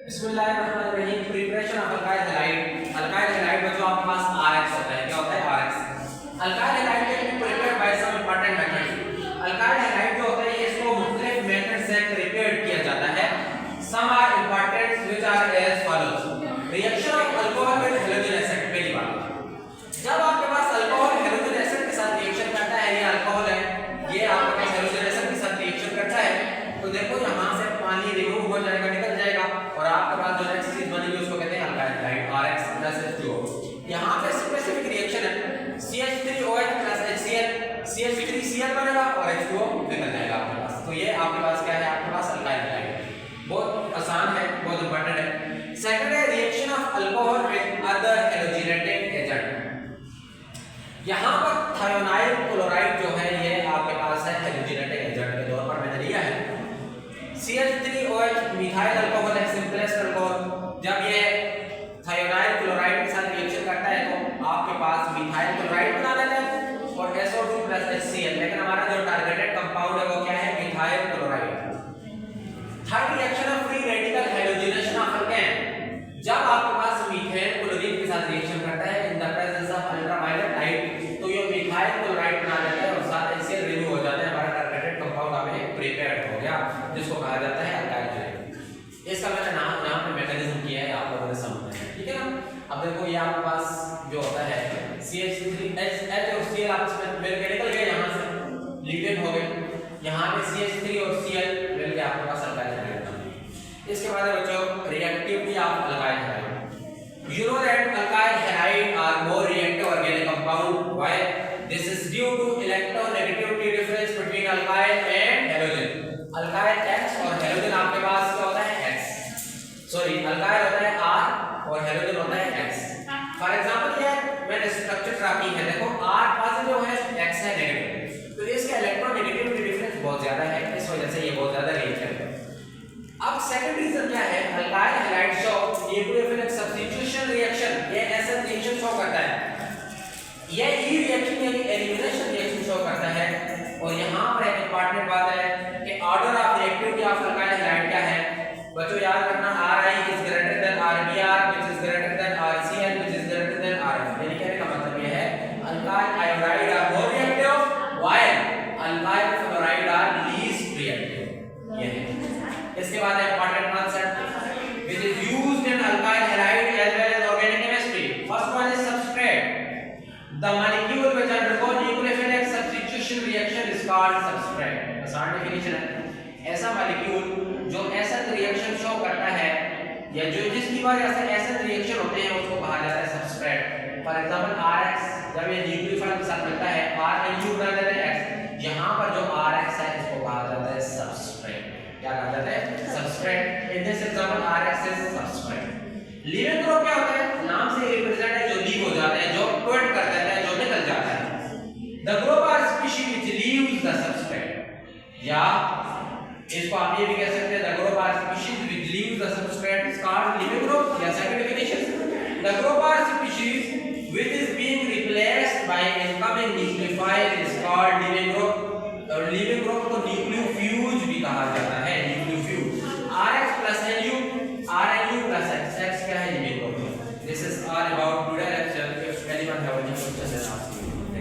बिस्मिल्लाहिर्रहमानिर्रहीम। Preparation of alkyl halide. Alkyl halide में जो आपके पास RX होता है, क्या होता है RX। Alkyl halide can be prepared by some important method. Alkyl halide जो होता है इसको मुख्तलिफ मेथड से प्रिपेयर किया जाता है। Some are important which are as follows. Reaction of alcohol with halogen acid. पहली बात, जब आपके पास अल्कोहल हैलोजन एसिड के साथ रिएक्शन करता है, ये अल्कोहल है, ये आपके पास हैलोजन एसिड के साथ रिएक्शन करता है, तो देखो यहां से पानी रिमूव हो जाएगा, निकल जाएगा और आपके पास जो नेक्स्ट चीज बनेगी उसको कहते हैं alkyl halide RX plus H2O। यहां पे स्पेसिफिक रिएक्शन है CH3OH प्लस HCl, CH3Cl बनेगा और H2O निकल जाएगा आपके पास। तो ये आपके पास क्या है, आपके पास अल्काइल हैलाइड। बहुत आसान है, बहुत इंपॉर्टेंट है। सेकंड है reaction of alcohol with other halogenating agent. यहां पर थायोनाइल क्लोराइड जो है ये आपके पास है हैलोजेनेटिक एजेंट के तौर पर मैंने लिया है। CH3OH मिथाइल अल्कोहल है, सिंपलेस्ट अल्कोहल। जब ये थायोनाइल क्लोराइड के साथ रिएक्शन करता है तो आपके पास मिथाइल क्लोराइड बना लेता है और SO2 HCl। लेकिन हमारा जो टारगेटेड कंपाउंड है वो क्या है, methyl chloride. Third reaction of free radical halogenation of alkane. जब आपके पास मीथेन क्लोरीन के साथ रिएक्शन करता है in the presence of ultraviolet light, तो ये मिथाइल क्लोराइड बना लेता है और साथ HCl रिमूव हो जाता है। हमारा टारगेटेड कंपाउंड हमें प्रिपेयर्ड हो गया, जिसको कहा जाता है अल्काइल हैलाइड। इसका मैंने नाम यहां पे मैकेनिज्म किया है, आप लोगों ने समझना है, ठीक है ना। अब देखो ये आपके पास जो होता है CH3H और Cl आपस में मिलकर निकल गए, यहां से लिगेंड हो गए, यहां पे CH3 और Cl मिलकर आपके पास अल्काइल हैलाइड बन गए। इसके बाद बच्चों reactivity of alkyl halide. You know that alkyl halide are more reactive organic compound. Why? This is due to electronegativity difference between alkyl and halogen. Alkyl X और halogen आपके पास क्या होता है X, सॉरी अल्काइल होता है R और halogen होता है X। फॉर एग्जांपल ये मैंने स्ट्रक्चर ड्रा की है, देखो R पॉजिटिव है, X है नेगेटिव, तो इसका इलेक्ट्रोनेगेटिविटी डिफरेंस बहुत ज्यादा है, इस वजह से ये बहुत ज्यादा रिएक्शन है। अब सेकंड रीजन क्या है, alkyl halide show nucleophilic substitution reaction, ये ऐसा रिएक्शन शो करता है, ये ई रिएक्शन यानी एलिमिनेशन रिएक्शन शो करता है। और यहां पर एक इंपॉर्टेंट बात है कि order of reactivity of alkyl halide क्या है बच्चों, याद रखना Ri is greater than Rbr which is greater than RCl which is greater than Rf। यानी कहने का मतलब ये है alkyl iodide are more reactive while alkyl fluoride are least reactive. ये है। इसके बाद important concept which is used in alkyl halide as well as organic chemistry. First one is substrate. The molecule which undergo nucleophilic substitution reaction is called substrate। आसान definition है, ऐसा molecule जो acid reaction show करता है या जो जिसकी वजह से एसिड रिएक्शन होते हैं उसको कहा जाता है सबस्ट्रेट। फॉर एग्जांपल RX जब ये न्यूक्लियोफाइल के साथ मिलता है RNU बना देते हैं X, यहां पर जो RX है इसको कहा जाता है सबस्ट्रेट। क्या कहा जाता है, substrate. In this example RX is substrate. Leaving group क्या होता है, नाम से रिप्रेजेंट है जो लीव हो जाते हैं, जो क्विट कर देते हैं, जो निकल जाता है। The group or species which leaves the substrate, या इसको आप ये भी कह सकते हैं the group or species which leaves the substrate is called leaving group. या second definition the group are